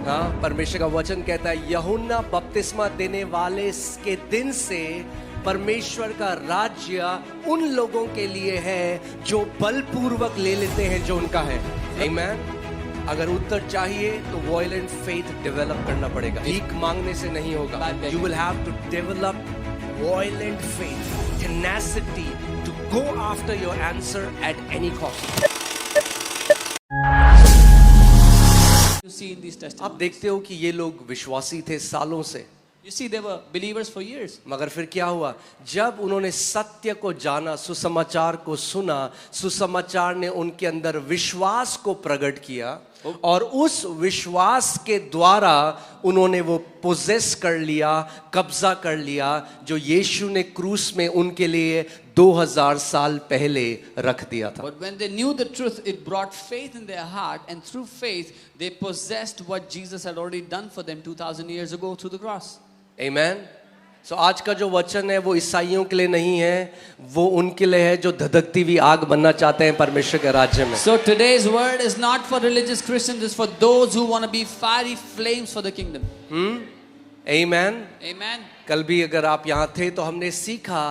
हाँ, परमेश्वर का वचन कहता है यूहन्ना बपतिस्मा देने वाले के दिन से परमेश्वर का राज्य उन लोगों के लिए है जो बलपूर्वक ले लेते हैं जो उनका है। आमीन। अगर उत्तर चाहिए तो वायलेंट फेथ डेवलप करना पड़ेगा, भीख मांगने से नहीं होगा। You will have to develop violent faith, tenacity to go after your answer at any cost. आप देखते हो कि ये लोग विश्वासी थे सालों से। You see, they were believers for years. मगर फिर क्या हुआ, जब उन्होंने सत्य को जाना, सुसमाचार को सुना, सुसमाचार ने उनके अंदर विश्वास को प्रकट किया और उस विश्वास के द्वारा उन्होंने वो पोजेस कर लिया, कब्जा कर लिया जो यीशु ने क्रूस में उनके लिए 2000 साल पहले रख दिया था। But when they knew the truth, it brought faith in their heart, and through faith they possessed what Jesus had already done for them 2000 years ago through the cross. Amen. So आज का जो वचन है वो ईसाइयों के लिए नहीं है, वो उनके लिए है जो धधकती हुई आग बनना चाहते हैं परमेश्वर के राज्य में। So today's word is not for religious Christians, it's for those who want to be fiery flames for the kingdom. Amen. Amen. कल भी अगर आप यहाँ थे तो हमने सीखा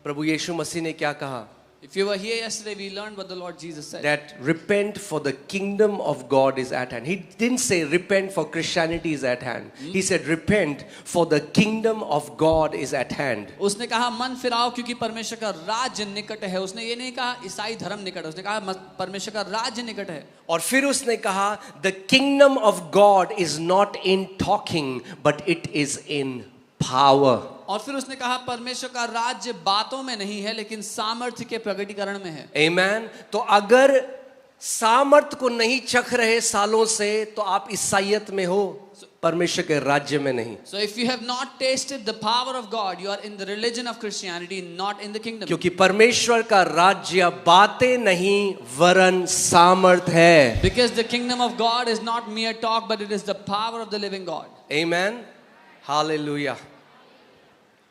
प्रभु यीशु मसीह ने क्या कहा। If you were here yesterday, we learned what the Lord Jesus said. That repent for the kingdom of God is at hand. He didn't say repent for Christianity is at hand. He said repent for the kingdom of God is at hand. उसने कहा मन फिराओ क्योंकि परमेश्वर का राज्य निकट है। उसने ये नहीं कहा ईसाई धर्म निकट है, उसने कहा परमेश्वर का राज्य निकट है। और फिर उसने कहा the kingdom of God is not in talking but it is in power. और फिर उसने कहा परमेश्वर का राज्य बातों में नहीं है लेकिन सामर्थ्य के प्रकटीकरण में है। Amen. तो अगर सामर्थ्य को नहीं चख रहे सालों से तो आप ईसाईयत में हो, परमेश्वर के राज्य में नहीं। So if you have not tasted the power of God, you are in the religion of Christianity, not in the kingdom. क्योंकि परमेश्वर का राज्य बातें नहीं वरन सामर्थ है। Because the kingdom of God is not mere talk, but it is the power of the living God. Amen. Hallelujah.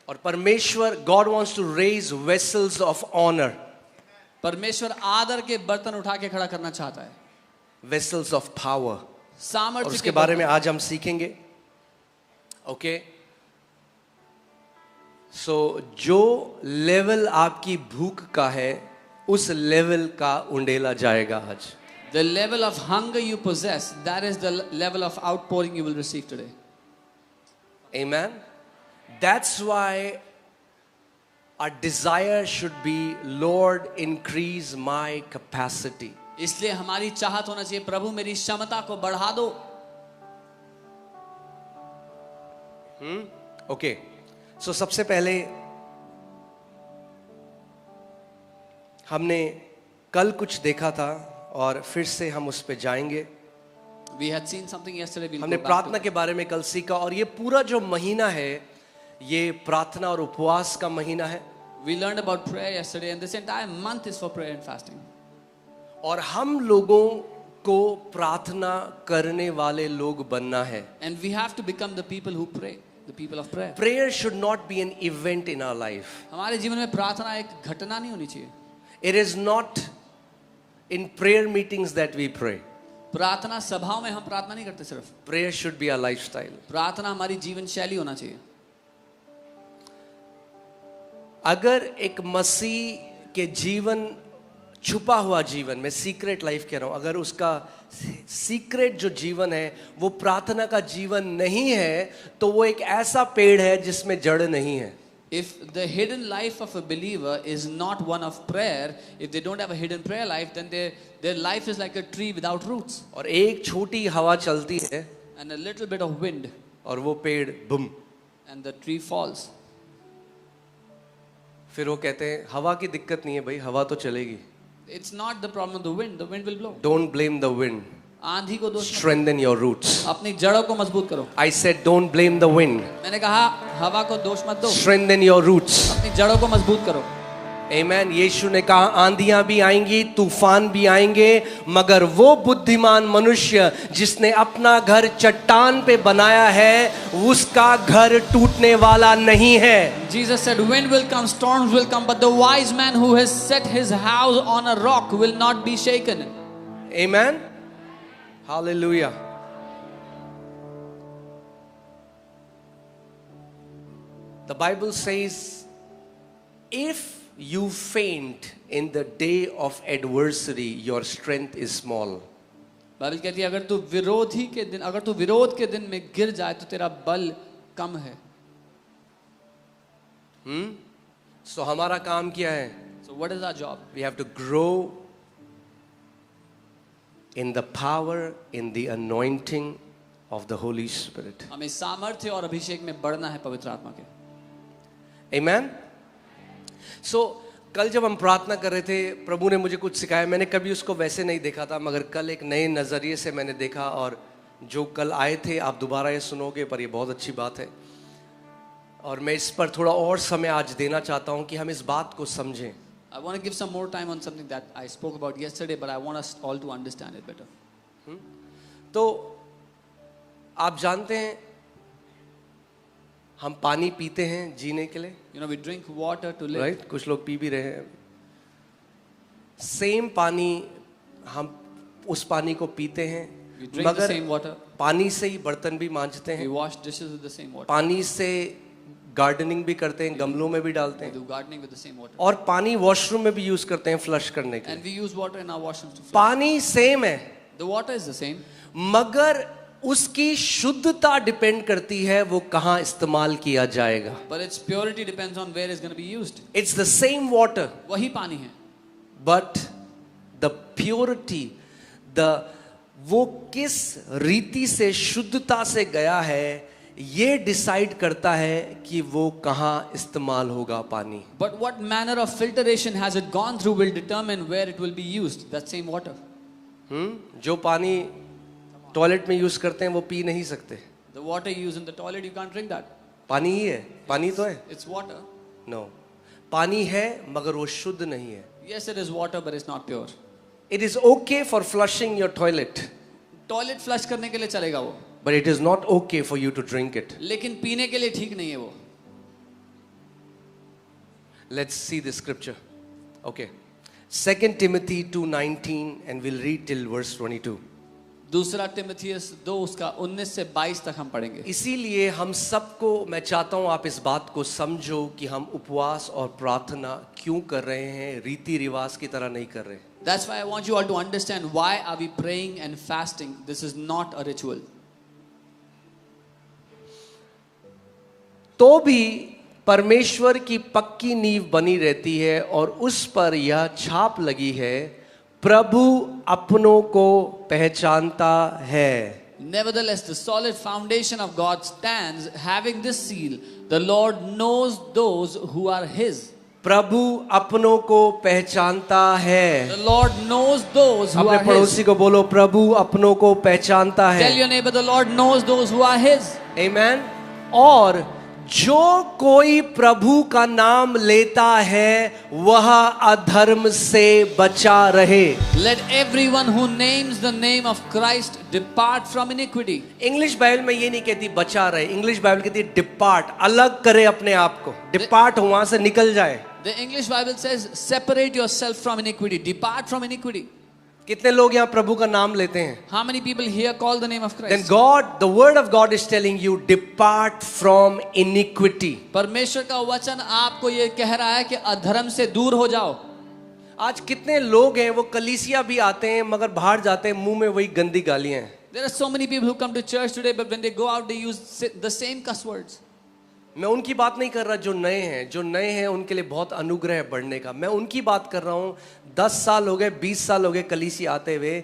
और परमेश्वर God wants to raise vessels of honor. परमेश्वर आदर के बर्तन उठा के खड़ा करना चाहता है। Vessels of power. सामर्थ्य और उसके बारे में आज हम सीखेंगे। ओके। सो जो लेवल आपकी भूख का है उस लेवल का उंडेला जाएगा आज। The level of hunger you possess, that is the level of outpouring you will receive today. Amen. That's why our desire should be, Lord, increase my capacity. इसलिए हमारी चाहत होना चाहिए प्रभु मेरी क्षमता को बढ़ा दो। ओके। सो सबसे पहले हमने कल कुछ देखा था और फिर से हम उस पे जाएंगे। We had seen something yesterday. We'll हमने go back प्रार्थना to के बारे में कल सीखा और ये पूरा जो महीना है ये प्रार्थना और उपवास का महीना है। We learned about prayer yesterday, and this entire month is for prayer and fasting. और हम लोगों को प्रार्थना करने वाले लोग बनना है। And we have to become the people who pray, the people of prayer. Prayer should not be an event in our life. हमारे जीवन में प्रार्थना एक घटना नहीं होनी चाहिए। It is not in prayer meetings that we pray. प्रार्थना सभाओं में हम प्रार्थना नहीं करते सिर्फ। Prayer should be our lifestyle. प्रार्थना हमारी जीवन शैली होना चाहिए। अगर एक मसीह के जीवन छुपा हुआ जीवन, मैं सीक्रेट लाइफ कह रहा हूं, अगर उसका सीक्रेट जो जीवन है वो प्रार्थना का जीवन नहीं है तो वो एक ऐसा पेड़ है जिसमें जड़ नहीं है। If the hidden life of a believer is not one of prayer, if they don't have a hidden prayer life, then their life is like a tree without roots. और एक छोटी हवा चलती है And a little bit of wind, और वो पेड़ Bum, and the tree falls. फिर वो कहते हैं हवा की दिक्कत नहीं है भाई, हवा तो चलेगी। It's not the problem of the wind will blow. Don't blame the wind. आंधी को दोष मत Strengthen your roots. दो, अपनी जड़ों को मजबूत करो। I said don't blame the wind. मैंने कहा हवा को दोष मत दो, Strengthen your roots. अपनी जड़ों को मजबूत करो। Amen. यीशु ने कहा आंधियां भी आएंगी, तूफान भी आएंगे, मगर वो बुद्धिमान मनुष्य जिसने अपना घर चट्टान पे बनाया है उसका घर टूटने वाला नहीं है। Jesus said, wind will come, storms will come, but the wise man who has set his house on a rock will not be shaken. Amen. Hallelujah. The Bible says, if you faint in the day of adversity, your strength is small. Bible कहती है अगर तू विरोध के दिन में गिर जाए तो तेरा बल कम है. So हमारा काम क्या है? So what is our job? We have to grow in the power, in the anointing of the Holy Spirit. हमें सामर्थ्य और अभिषेक में बढ़ना है पवित्र आत्मा के. Amen. So कल जब हम प्रार्थना कर रहे थे, प्रभु ने मुझे कुछ सिखाया. मैंने कभी उसको वैसे नहीं देखा था, मगर कल एक नए नज़रिए से मैंने देखा. और जो कल आए थे आप दोबारा ये सुनोगे, पर ये बहुत अच्छी बात है. और मैं इस पर थोड़ा और समय आज देना चाहता हूँ कि हम इस बात को समझें. I want to give some more time on something that I spoke about yesterday, but I want us all to understand it better. तो आप जानते हैं हम पानी पीते हैं जीने के लिए, You know, we drink water to live. Right? कुछ लोग पी भी रहे हैं. सेम पानी, हम उस पानी को पीते हैं, We drink the मगर same water. पानी से ही बर्तन भी मांजते We हैं, wash dishes with the same water. पानी से गार्डनिंग भी करते हैं, गमलों में भी डालते We हैं, do gardening with the same water. और पानी वॉशरूम में भी यूज करते हैं फ्लश करने के लिए. And we use water in our washrooms to flush. पानी सेम है, The water is the same, मगर उसकी शुद्धता डिपेंड करती है वो कहाँ इस्तेमाल किया जाएगा. but its purity depends on where it's going to be used. It's the same water, वही पानी है, बट द प्योरिटी, वो किस रीति से शुद्धता से गया है, ये डिसाइड करता है कि वो कहाँ इस्तेमाल होगा पानी. but what manner of filtration has it gone through will determine where it will be used. That same water. जो पानी टॉयलेट में यूज करते हैं वो पी नहीं सकते. The water you use in the toilet, you can't drink that. पानी ही है, पानी तो है. It's water. नो, पानी है मगर वो शुद्ध नहीं है. Yes, it is water, but it's not pure. It is okay for flushing your toilet, toilet flush करने के लिए चलेगा वो, but it is not okay for you to drink it. लेकिन पीने के लिए ठीक नहीं है वो. Let's see the scripture. Okay. 2 Timothy 2:19 and we'll read till verse 22. दूसरा तिमुथियुस 2 उसका 19 से 22 तक हम पढ़ेंगे. इसीलिए हम सबको, मैं चाहता हूं आप इस बात को समझो कि हम उपवास और प्रार्थना क्यों कर रहे हैं, रीति रिवाज की तरह नहीं कर रहे. That's why I want you all to understand why are we praying and fasting. This is not a ritual. तो भी परमेश्वर की पक्की नींव बनी रहती है और उस पर यह छाप लगी है, प्रभु अपनों को पहचानता है. Nevertheless, the solid foundation of God stands, having this seal: the Lord knows those who are His. प्रभु अपनों को पहचानता है. The Lord knows those who अपने are पड़ोसी His. को बोलो, प्रभु अपनों को पहचानता है. Tell your neighbor, the Lord knows those who are His. Amen. और जो कोई प्रभु का नाम लेता है वह अधर्म से बचा रहे. Let everyone who names the name of Christ depart from iniquity. English Bible में ये नहीं कहती बचा रहे, इंग्लिश बाइबल कहती है डिपार्ट, अलग करे अपने आप को, डिपार्ट वहां से निकल जाए. The English Bible says, separate yourself from iniquity, depart from iniquity. कितने लोग यहाँ प्रभु का नाम लेते हैं? How many people here call the name of Then Christ? God, the word of God is telling you, depart from iniquity. परमेश्वर का वचन आपको ये कह रहा है कि अधर्म से दूर हो जाओ. आज कितने लोग हैं वो कलीसिया भी आते हैं मगर बाहर जाते हैं मुंह में वही गंदी गालियां हैं. There are so many people who come to church today, but when they go out, they use the same cuss words. मैं उनकी बात नहीं कर रहा जो नए हैं. जो नए हैं उनके लिए बहुत अनुग्रह है बढ़ने का. मैं उनकी बात कर रहा हूँ 10 साल हो गए, 20 साल हो गए कलीसिया आते हुए,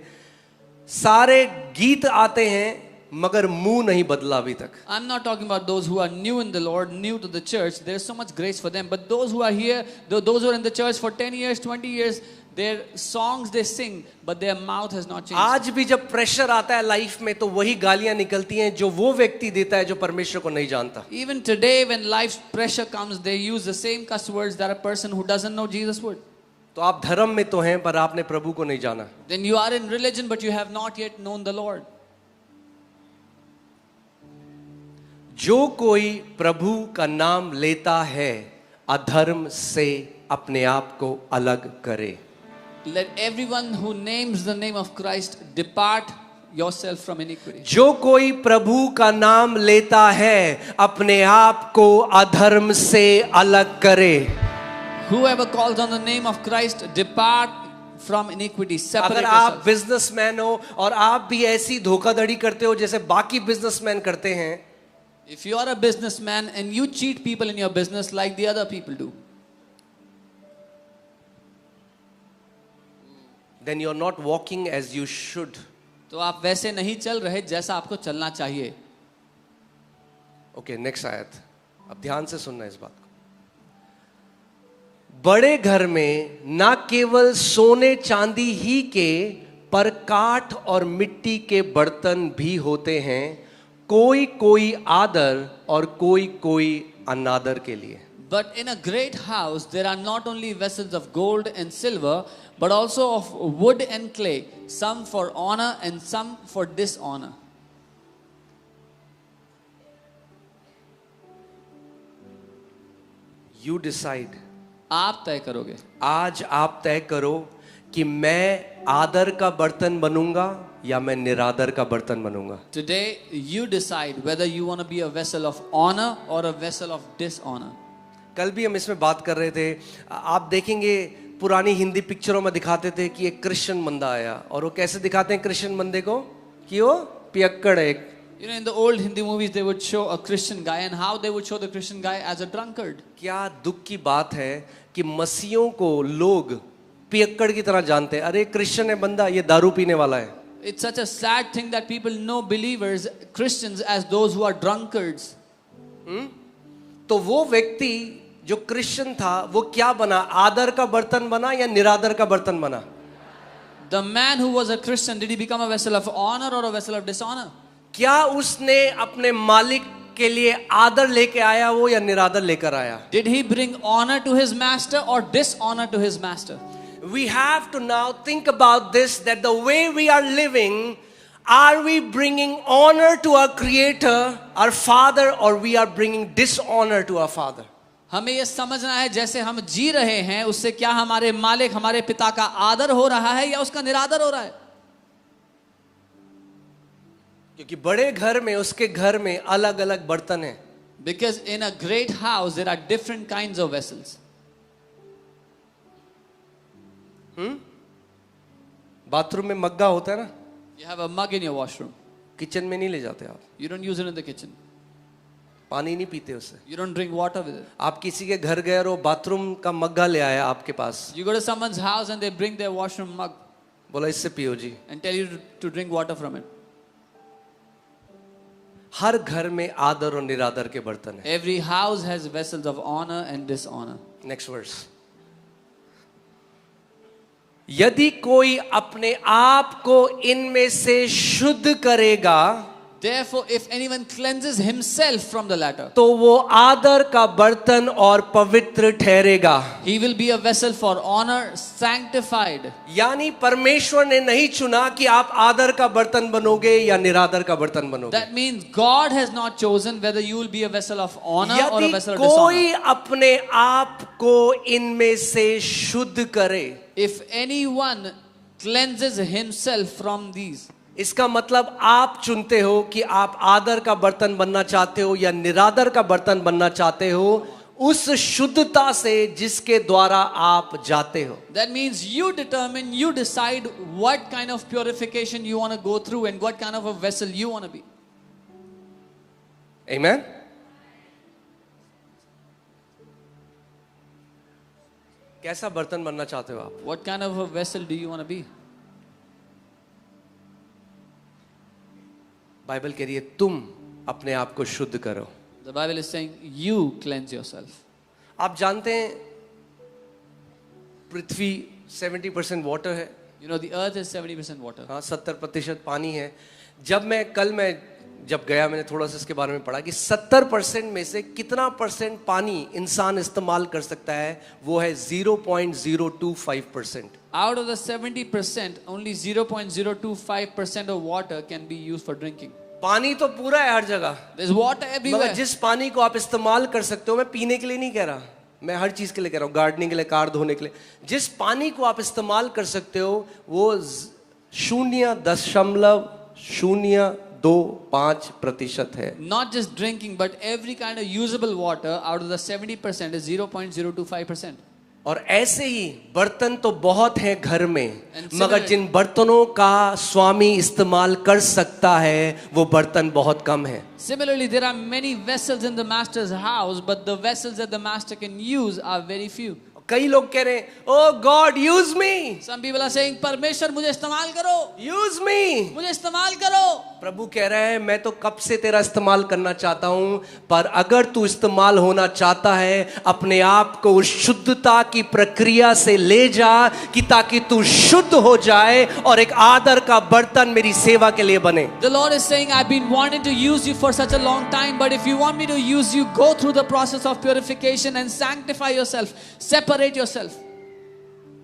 सारे गीत आते हैं मगर मुंह नहीं बदला अभी तक. I'm not talking about those who are new in the Lord, new to the church. There is so much grace for them. But those who are here, those who are in the church for 10 years, 20 years, their songs they sing, but their mouth has not changed. आज भी जब pressure आता है life में तो वही गालियां निकलती हैं जो वो व्यक्ति देता है जो परमेश्वर को नहीं जानता. Even today, when life's pressure comes, they use the same cuss words that a person who doesn't know Jesus would. तो आप धर्म में तो हैं पर आपने प्रभु को नहीं जाना. Then you are in religion, but you have not yet known the Lord. जो कोई प्रभु का नाम लेता है अधर्म से अपने आप को अलग करे. Let everyone who names the name of Christ depart yourself from iniquity. जो कोई प्रभु का नाम लेता है अपने आप को अधर्म से अलग करे. Whoever calls on the name of Christ, depart from iniquity. Separate अगर आप yourself. बिजनेसमैन हो और आप भी ऐसी धोखाधड़ी करते हो जैसे बाकी बिजनेसमैन करते हैं, If you are a businessman and you cheat people in your business like the other people do, then you're not walking as you should. तो आप वैसे नहीं चल रहे जैसा आपको चलना चाहिए. ओके, नेक्स्ट आयत. अब ध्यान से सुनना इस बात को. बड़े घर में ना केवल सोने चांदी ही के पर काठ और मिट्टी के बर्तन भी होते हैं, कोई कोई आदर और कोई कोई अनादर के लिए. But in a great house there are not only vessels of gold and silver, but also of wood and clay, some for honor and some for dishonor. You decide. आप तय करोगे. आज आप तय करो कि मैं आदर का बर्तन बनूंगा या मैं निरादर का बर्तन बनूंगा. Today you decide whether you want to be a vessel of honor or a vessel of dishonor. कल भी हम इसमें बात कर रहे थे. आप देखेंगे पुरानी हिंदी पिक्चरों में दिखाते थे कि एक क्रिश्चियन बंदा आया, और वो कैसे दिखाते हैं क्रिश्चियन बंदे को कि वो पियक्कड़ है. You know, in the old Hindi movies they would show a Christian guy, and how they would show the Christian guy as a drunkard. क्या दुख की बात है कि मसीहों को लोग पियक्कड़ की तरह जानते हैं. अरे क्रिश्चियन है बंदा, ये दारू पीने वाला है. It's such a sad thing that people know believers, Christians, as those who are drunkards. तो वो व्यक्ति जो क्रिश्चियन था वो क्या बना? आदर का बर्तन बना या निरादर का बर्तन बना? The man who was a Christian, did he become a vessel of honor or a vessel of dishonor? क्या उसने अपने मालिक के लिए आदर लेके आया वो या निरादर लेकर आया? Did he bring honor to his master or dishonor to his master? We have to now think about this, that the way we are living, are we bringing honor to our creator, our father, or we are bringing dishonor to our father? हमें ये समझना है जैसे हम जी रहे हैं उससे क्या हमारे मालिक, हमारे पिता का आदर हो रहा है या उसका निरादर हो रहा है. क्योंकि बड़े घर में, उसके घर में अलग अलग बर्तन हैं. Because in a great house there are different kinds of vessels. Bathroom में मग्गा होता है ना, You have a mug in your washroom. Kitchen में नहीं ले जाते आप. You don't use it in the kitchen. पानी नहीं पीते उससे. You don't drink water with it. आप किसी के घर गए और वो बाथरूम का मग्गा ले आया आपके पास, You go to someone's house and they bring their washroom mug बोला इससे पियो जी. and tell you to drink water from it. हर घर में आदर और निरादर के बर्तन है. Every house has vessels of honor and dishonor. Next verse. यदि कोई अपने आप को इनमें से शुद्ध करेगा, Therefore, if anyone cleanses himself from the latter, तो वो आदर का बर्तन और पवित्र ठहरेगा. he will be a vessel for honor, sanctified. यानी परमेश्वर ने नहीं चुना कि आप आदर का बर्तन बनोगे या निरादर का बर्तन बनोगे. That means God has not chosen whether you will be a vessel of honor or a यदि vessel of कोई dishonor. अपने आप को इनमें से शुद्ध करे, If anyone cleanses himself from these, इसका मतलब आप चुनते हो कि आप आदर का बर्तन बनना चाहते हो या निरादर का बर्तन बनना चाहते हो, उस शुद्धता से जिसके द्वारा आप जाते हो. that means you determine, you decide what kind of purification you want to go through and what kind of a vessel you want to be. Amen. कैसा बर्तन बनना चाहते हो आप? What kind of a vessel do you want to be? Bible कह रही है तुम अपने आप को शुद्ध करो. The Bible is saying you cleanse yourself. आप जानते हैं पृथ्वी 70% वाटर है. You know the earth is 70% water. हाँ, 70% पानी है. जब गया मैंने थोड़ा सा इसके बारे में पढ़ा कि 70% में से कितना परसेंट पानी इंसान इस्तेमाल कर सकता है, वो है 0.025%. Out of the 70%, only 0.025% of water can be used for drinking. पानी तो पूरा है हर जगह. There's water everywhere. मगर जिस पानी को आप इस्तेमाल कर सकते हो, मैं पीने के लिए नहीं कह रहा, मैं हर चीज के लिए कह रहा हूँ, गार्डनिंग के लिए, कार धोने के लिए, जिस पानी को आप इस्तेमाल कर सकते हो वो 0.0 0.25% है। Not just drinking, but every kind of usable water out of the 70% is 0.025%. और ऐसे ही बर्तन तो बहुत हैं घर में, And मगर similarly- जिन बर्तनों का स्वामी इस्तेमाल कर सकता है वो बर्तन बहुत कम है। Similarly, there are many vessels in the master's house, but the vessels that the master can use are very few. कई लोग कह रहे हैं, oh god use me, Some people are saying, परमेश्वर मुझे इस्तेमाल करो, यूज मी। मुझे इस्तेमाल करो. प्रभु कह रहे हैं, मैं तो कब से तेरा इस्तेमाल करना चाहता हूं, पर अगर तू इस्तेमाल होना चाहता है अपने आप को उस शुद्धता की प्रक्रिया से ले जा कि ताकि तू शुद्ध हो जाए और एक आदर का बर्तन मेरी सेवा के लिए बने। The Lord is saying, I've been wanting to use you for such a long time, but if you want me to use you, go through the process of purification and sanctify yourself, separate yourself.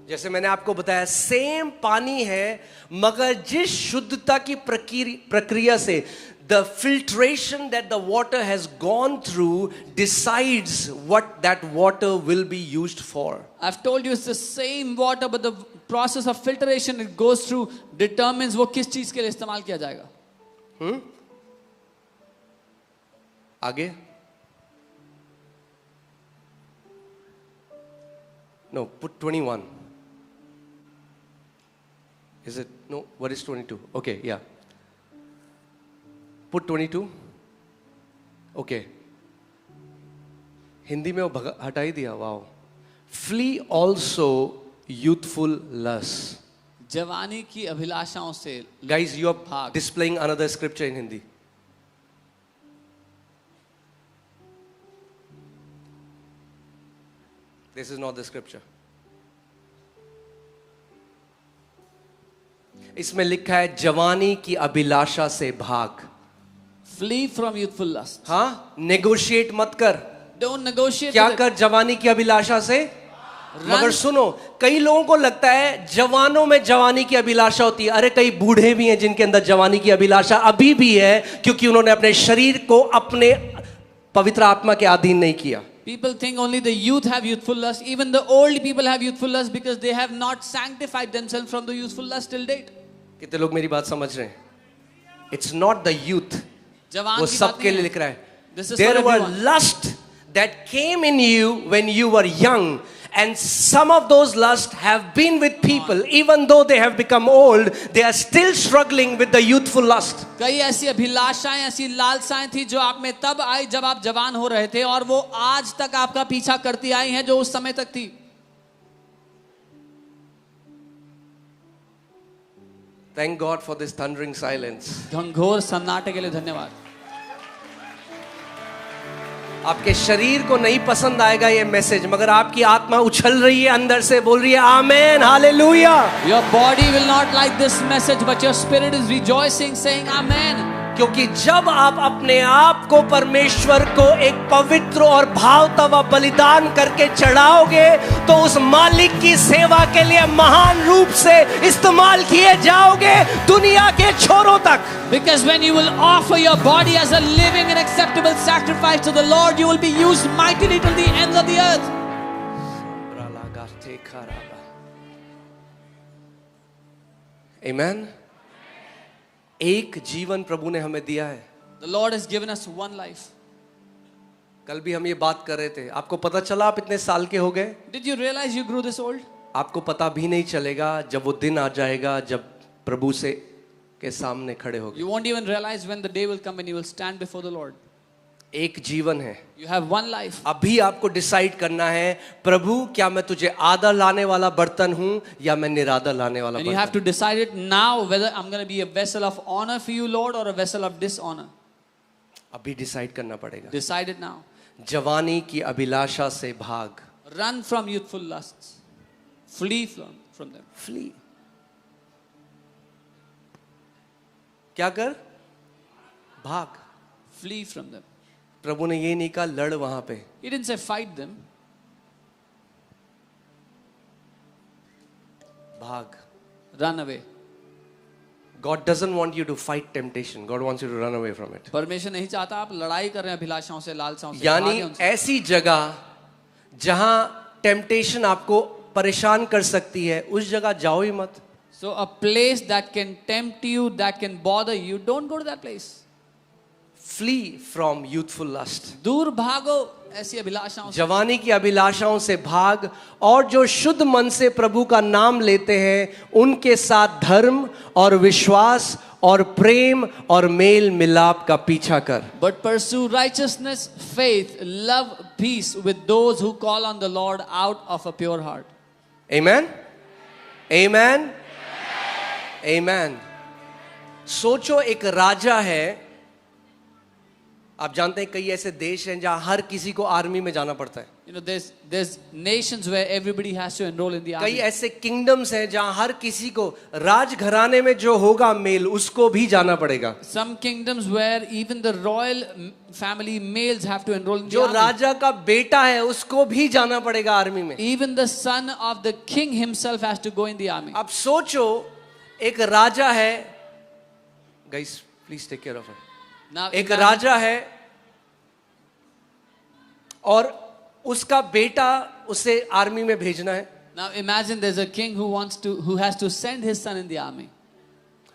जैसे मैंने आपको बताया, same पानी है, मगर जिस शुद्धता की प्रक्रिया से the filtration that the water has gone through decides what that water will be used for. I've told you it's the same water, but the process of filtration it goes through determines वो किस चीज के लिए इस्तेमाल किया जाएगा. आगे? No, put 21. Is it? No, what is 22? Okay, yeah. Put 22. Okay. Hindi में वो हटा ही दिया. Wow. Flee also youthful lust. जवानी की अभिलाषाओं से. Guys, you are भाग. displaying another scripture in Hindi. This is not the scripture. इसमें लिखा है जवानी की अभिलाषा से भाग. Flee from youthful lust. हाँ, नेगोशिएट मत कर. Don't negotiate. क्या with it. कर जवानी की अभिलाषा से? Run. मगर सुनो, कई लोगों को लगता है जवानों में जवानी की अभिलाषा होती है. अरे कई बूढ़े भी हैं जिनके अंदर जवानी की अभिलाषा अभी भी है, क्योंकि उन्होंने अपने शरीर को अपने पवित्र आत्मा के अधीन नहीं किया. People think only the youth have youthful lust. Even the old people have youthful lust because they have not sanctified themselves from the youthful lust till date. कितने लोग मेरी बात समझ रहे हैं? It's not the youth. जवान वो की बात सबके नहीं लिए है. लिख रहा है. This is There for were everyone. lust that came in you when you were young, and some of those lusts have been with people even though they have become old. They are still struggling with the youthful lust. कई ऐसी अभिलाषाएं, ऐसी लालसाएं थी जो आप में तब आई जब आप जवान हो रहे थे, और वो आज तक आपका पीछा करती आई हैं जो उस समय तक थी. Thank God for this thundering silence. घंघोर सन्नाटे के लिए धन्यवाद. आपके शरीर को नहीं पसंद आएगा ये मैसेज, मगर आपकी आत्मा उछल रही है, अंदर से बोल रही है आमेन, hallelujah. Your body will not like this message, but your spirit is rejoicing, saying Amen. क्योंकि जब आप अपने आप को परमेश्वर को एक पवित्र और भावता हुआ बलिदान करके चढ़ाओगे, तो उस मालिक की सेवा के लिए महान रूप से इस्तेमाल किए जाओगे दुनिया के छोरों तक. Because when you will offer your body as a living and acceptable sacrifice to the Lord, you will be used mightily till the ends of the earth. Amen. एक जीवन प्रभु ने हमें दिया है. The Lord has given us one life. कल भी हम ये बात कर रहे थे. आपको पता चला आप इतने साल के हो गए? Did you realize you grew this old? आपको पता भी नहीं चलेगा जब वो दिन आ जाएगा जब प्रभु से के सामने खड़े होगे. You won't even realize when the day will come when you will stand before the Lord. एक जीवन है. You have one life. अभी आपको डिसाइड करना है, प्रभु क्या मैं तुझे आदर लाने वाला बर्तन हूं या मैं निरादर लाने वाला And you have बर्तन. to decide it now whether I'm going to be a vessel of honor for you, Lord, or a vessel of dishonor. अभी डिसाइड करना पड़ेगा. Decide it now. जवानी की अभिलाषा से भाग. Run from youthful lusts. Flee from them. Flee. क्या कर? भाग. Flee from them. प्रभु ने ये नहीं कहा लड़ वहां पे. He didn't say fight them. भाग. Run away. God doesn't want you to fight temptation. God wants you to run away from it. परमेश्वर नहीं चाहता आप लड़ाई कर रहे हैं अभिलाषाओं से, लालसाओं से. यानी भागें उनसे. ऐसी जगह जहां टेम्पटेशन आपको परेशान कर सकती है, उस जगह जाओ ही मत. So a place that can tempt you, that can bother you, don't go to that place. Flee from youthful lust. दूर भागो ऐसी अभिलाषाओं से. जवानी की अभिलाषाओं से भाग, और जो शुद्ध मन से प्रभु का नाम लेते हैं उनके साथ धर्म और विश्वास और प्रेम और मेल मिलाप का पीछा कर. But pursue righteousness, faith, love, peace with those who call on the Lord out of a pure heart. Amen? Amen? Amen. सोचो, एक राजा है. आप जानते हैं कई ऐसे देश हैं जहां हर किसी को आर्मी में जाना पड़ता है. You know, there's nations where everybody has to enroll in the कई army. ऐसे किंगडम्स हैं जहां हर किसी को राजघराने में जो होगा मेल उसको भी जाना पड़ेगा. Some kingdoms where even the royal family males have to enroll in the जो army. राजा का बेटा है उसको भी जाना पड़ेगा आर्मी में. Even the son of the king himself has to go in the army. अब सोचो, एक राजा है. Guys please take care of it. Now एक imagine- राजा है और उसका बेटा उसे आर्मी में भेजना है. Now imagine there's a king who has to send his son in the army.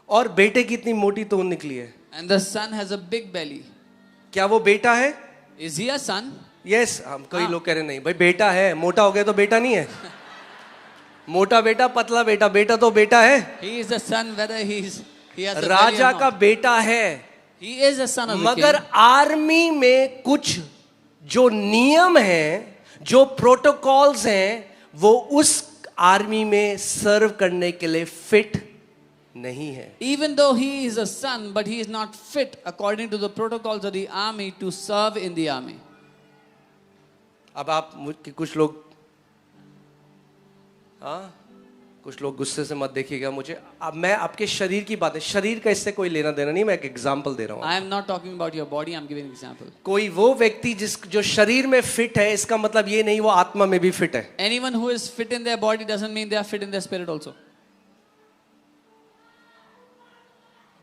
और बेटे की इतनी मोटी तोन निकली है. And the son has a big belly. क्या वो बेटा है? Is he a son? Yes. हम कई लोग कह रहे नहीं भाई बेटा है. मोटा हो गया तो बेटा नहीं है. मोटा बेटा, पतला बेटा, बेटा तो बेटा है. He is a son whether he has a belly or Raja not. का बेटा है. He is a son of the मगर king. आर्मी में कुछ जो नियम हैं, जो प्रोटोकॉल्स हैं, वो उस आर्मी में सर्व करने के लिए फिट नहीं है. Even though he is a son, but he is not fit according to the protocols of the army to serve in the army. अब आप कुछ लोग, हाँ, कुछ लोग गुस्से से मत देखिएगा मुझे. अब मैं आपके शरीर की बात है, शरीर का इससे कोई लेना देना नहीं. मैं एक एग्जांपल दे रहा हूँ. I am not talking about your body, I am giving an example. कोई वो व्यक्ति जो शरीर में फिट है, इसका मतलब ये नहीं वो आत्मा में भी फिट है. Anyone who is fit in their body doesn't mean they are fit in their spirit also.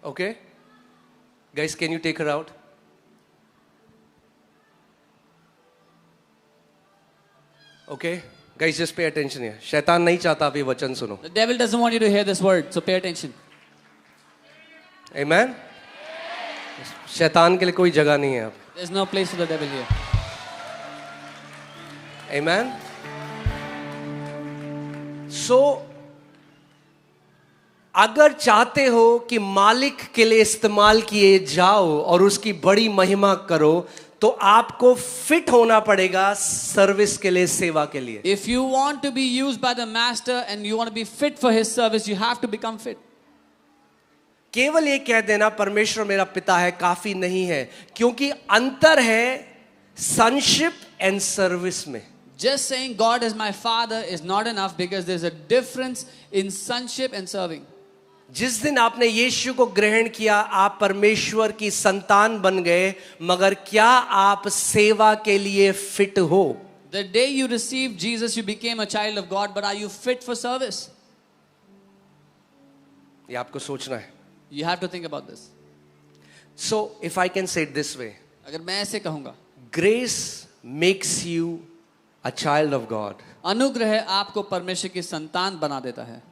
Okay? Guys, can you take her out? Okay? Guys, just pay attention here. शैतान नहीं चाहता आप ये वचन सुनो. The devil doesn't want you to hear this word, so pay attention. Amen? शैतान के लिए कोई जगह नहीं है अब. There's no place for the devil here. Amen? So, अगर चाहते हो कि मालिक के लिए इस्तेमाल किए जाओ और उसकी बड़ी महिमा करो, तो आपको फिट होना पड़ेगा सर्विस के लिए, सेवा के लिए. If you want to be used by the master and you want to be fit for his service, you have to become fit. केवल ये कह देना परमेश्वर मेरा पिता है काफी नहीं है, क्योंकि अंतर है sonship एंड सर्विस में. Just saying God is my father is not enough because there's a difference in sonship and serving. जिस दिन आपने यीशु को ग्रहण किया, आप परमेश्वर की संतान बन गए, मगर क्या आप सेवा के लिए फिट हो? The day you received Jesus, you became a child of God, but are you fit for service? ये आपको सोचना है. You have to think about this. So, if I can say it this way, अगर मैं ऐसे कहूँगा, grace makes you a child of God. अनुग्रह आपको परमेश्वर की संतान बना देता है.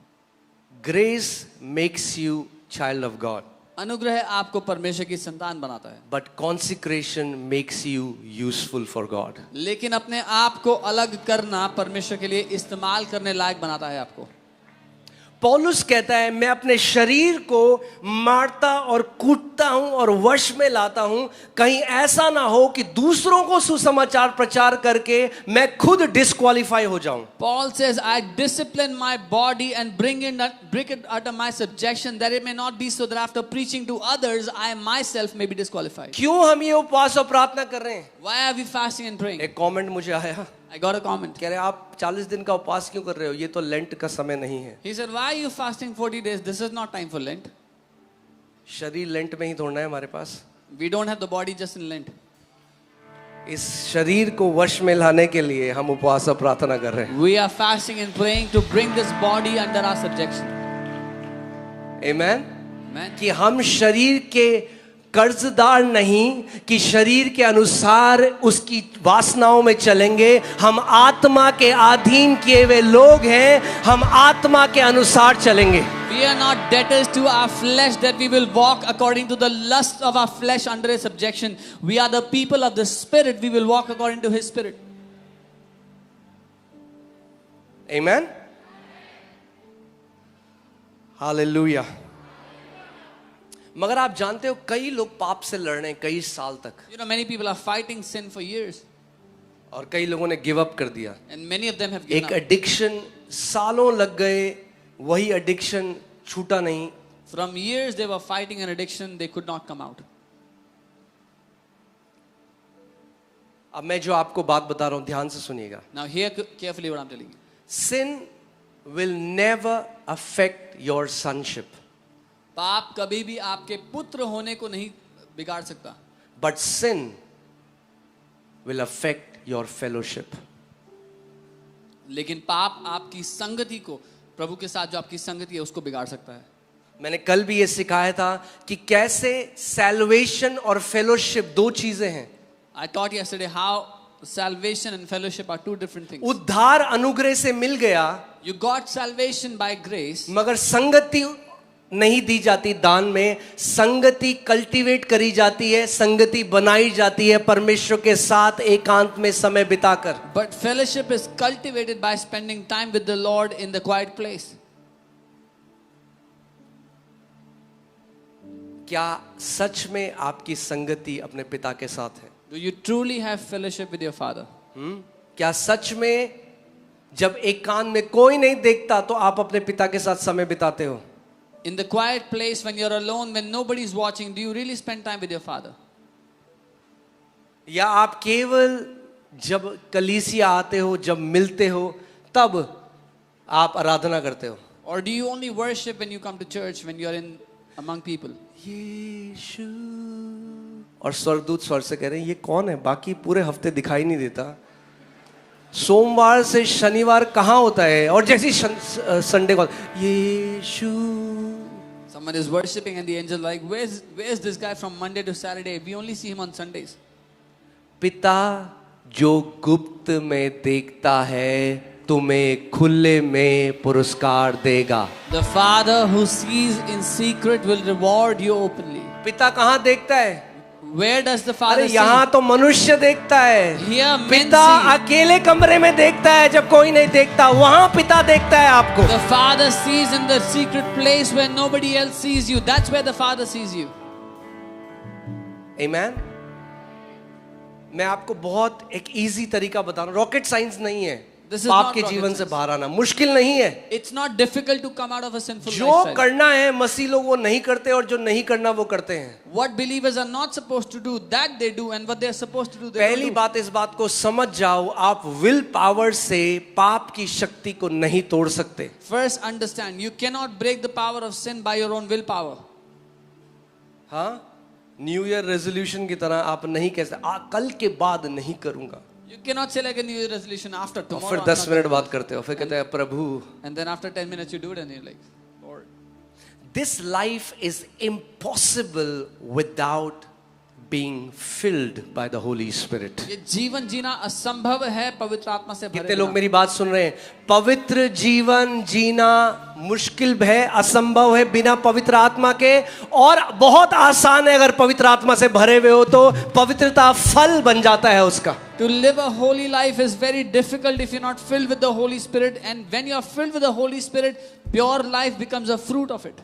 Grace makes you child of God. अनुग्रह आपको परमेश्वर की संतान बनाता है. But consecration makes you useful for God. लेकिन अपने आप को अलग करना परमेश्वर के लिए इस्तेमाल करने लायक बनाता है आपको. पौलुस कहता है मैं अपने शरीर को मारता और कूटता हूं और वश में लाता हूं, कहीं ऐसा ना हो कि दूसरों को सुसमाचार प्रचार करके मैं खुद डिस्क्वालीफाई हो जाऊं. Paul says, I discipline my body and bring it under my subjection, that it may not be so that after preaching to others, I myself may be disqualified. क्यों हम ये उपवास और प्रार्थना कर रहे हैं? Why are we fasting and praying? एक कमेंट मुझे आया, I got a comment. कह रहे आप 40 दिन का उपवास क्यों कर रहे हो? ये तो लेंट का समय नहीं है. He said, why are you fasting 40 days? This is not time for Lent. शरीर लेंट में ही दौड़ना है हमारे पास. We don't have the body just in Lent. इस शरीर को वश में लाने के लिए हम उपवास और प्रार्थना कर रहे हैं. We are fasting and praying to bring this body under our subjection. Amen? Amen. कि हम शरीर के कर्जदार नहीं कि शरीर के अनुसार उसकी वासनाओं में चलेंगे। हम आत्मा के अधीन किए हुए लोग हैं, हम आत्मा के अनुसार चलेंगे। We are not debtors to our flesh that we will walk according to the lust of our flesh under his subjection. We are the people of the Spirit. We will walk according to his Spirit. Amen. Hallelujah. मगर आप जानते हो कई लोग पाप से लड़ रहे हैं कई साल तक, You know, many people are fighting sin for years, और कई लोगों ने गिव अप कर दिया। and many of them have given एक up. एडिक्शन सालों लग गए, वही एडिक्शन छूटा नहीं। From years they were fighting an addiction, they could not come out. अब मैं जो आपको बात बता रहा हूं ध्यान से सुनिएगा। Now hear carefully what I'm telling you. Sin will never affect your sonship, पाप कभी भी आपके पुत्र होने को नहीं बिगाड़ सकता, but sin will affect your fellowship. लेकिन पाप आपकी संगति को, प्रभु के साथ जो आपकी संगति है उसको बिगाड़ सकता है। मैंने कल भी ये सिखाया था कि कैसे सैल्वेशन और फेलोशिप दो चीजें हैं। I taught yesterday how salvation and fellowship are two different things. उद्धार अनुग्रह से मिल गया, You got salvation by grace, मगर संगति नहीं दी जाती दान में। संगति कल्टीवेट करी जाती है, संगति बनाई जाती है परमेश्वर के साथ एकांत में समय बिताकर। but fellowship is cultivated by spending time with the Lord in the quiet place. क्या सच में आपकी संगति अपने पिता के साथ है? Do you truly have fellowship with your Father? क्या सच में जब एकांत में कोई नहीं देखता तो आप अपने पिता के साथ समय बिताते हो? In the quiet place, when you're alone, when nobody is watching, do you really spend time with your Father? या आप केवल जब कलीसिया आते हो, जब मिलते हो, तब आप आराधना करते हो? Or do you only worship when you come to church, when you're in among people? यीशु, और स्वर्गदूत स्वर से कह रहे हैं ये कौन है, बाकी पूरे हफ्ते दिखाई नहीं देता, सोमवार से शनिवार कहाँ होता है, और जैसी संडे को यीशु। Someone is worshiping and the angel like, where's this guy from Monday to Saturday? We only see him on Sundays. पिता जो गुप्त में देखता है तुम्हें खुले में पुरस्कार देगा। The Father who sees in secret will reward you openly. पिता कहाँ देखता है? Where does the Father अरे see? यहाँ तो मनुष्य देखता है। Here men पिता see. अकेले कमरे में देखता है जब कोई नहीं देखता, वहां पिता देखता है आपको। The Father sees in the secret place where nobody else sees you. That's where the Father sees you. Amen. मैं आपको बहुत एक इजी तरीका बता रहा हूँ, रॉकेट साइंस नहीं है। This is पाप not के rocket जीवन से science. बाहर आना मुश्किल नहीं है। It's not difficult to come out of a sinful जो lifestyle. करना है मसीह लोग वो नहीं करते, और जो नहीं करना वो करते हैं। What believers are not supposed to do, that they do, and what they are supposed to do, they पहली don't do. बात, इस बात को समझ जाओ, आप विल पावर से पाप की शक्ति को नहीं तोड़ सकते। First understand, you cannot break the power of sin by your own willpower. हाँ, न्यू ईयर रेजोल्यूशन की तरह आप नहीं कह सकते कल के बाद नहीं करूंगा, You cannot say like a New Year resolution after और tomorrow. फिर I'm 10 not मिनट gonna बात do करते हो, फिर कहते हैं प्रभु। it. And then after 10 minutes you do it and you're like, Lord. This life is impossible without being filled by the Holy Spirit. ये जीवन जीना असंभव है पवित्र आत्मा से भरे कितने लोग बिना। मेरी बात सुन रहे हैं? पवित्र जीवन जीना मुश्किल है, असंभव है बिना पवित्र आत्मा के, और बहुत आसान है अगर पवित्र आत्मा से भरे हुए हो तो पवित्रता फल बन जाता है उसका। To live a holy life is very difficult if you're not filled with the Holy Spirit, and when you are filled with the Holy Spirit, pure life becomes a fruit of it.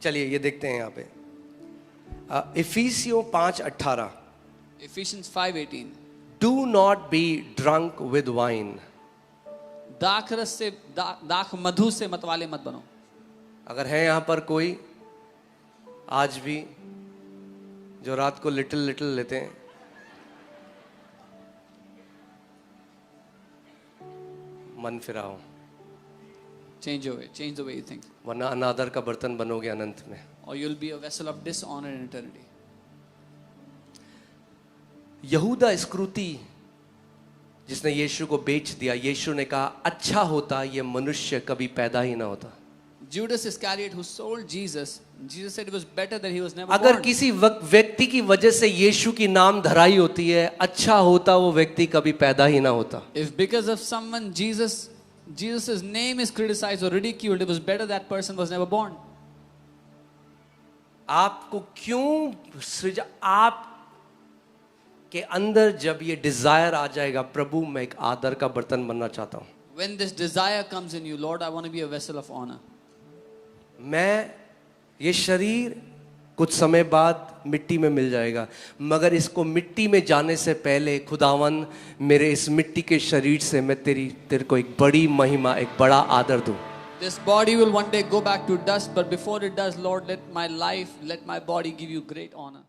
चलिए ये देखते हैं यहाँ पे इफिसियों 5:18। Ephesians 5:18. Do not be drunk with wine. दाख रस से दाख मधु से मतवाले मत बनो। अगर है यहाँ पर कोई आज भी जो रात को लिटिल लिटिल लेते हैं, मन फिराओ, Change your way, change the way you think, वरना अनादर का बर्तन बनोगे अनंत में। or you'll be a vessel of dishonor in eternity. यहूदा इस्करियोती जिसने यीशु को बेच दिया, यीशु ने कहा अच्छा होता ये मनुष्य कभी पैदा ही ना होता। Judas Iscariot, who sold Jesus, Jesus said it was better that he was never अगर born. किसी व्यक्ति की वजह से यीशु की नाम धराई होती है, अच्छा होता वो व्यक्ति कभी पैदा ही ना होता. If because of someone Jesus' name is criticized or ridiculed, it was better that person was never born. आपको क्यों आप के अंदर जब ये डिजायर आ जाएगा, प्रभु मैं एक आदर का बर्तन बनना चाहता हूं. When this desire comes in you, Lord, I want to be a vessel of honor. मैं ये शरीर कुछ समय बाद मिट्टी में मिल जाएगा, मगर इसको मिट्टी में जाने से पहले खुदावन मेरे इस मिट्टी के शरीर से मैं तेरे को एक बड़ी महिमा, एक बड़ा आदर दूं. This body will one day go back to dust, but before it does, Lord, let my body give you great honor.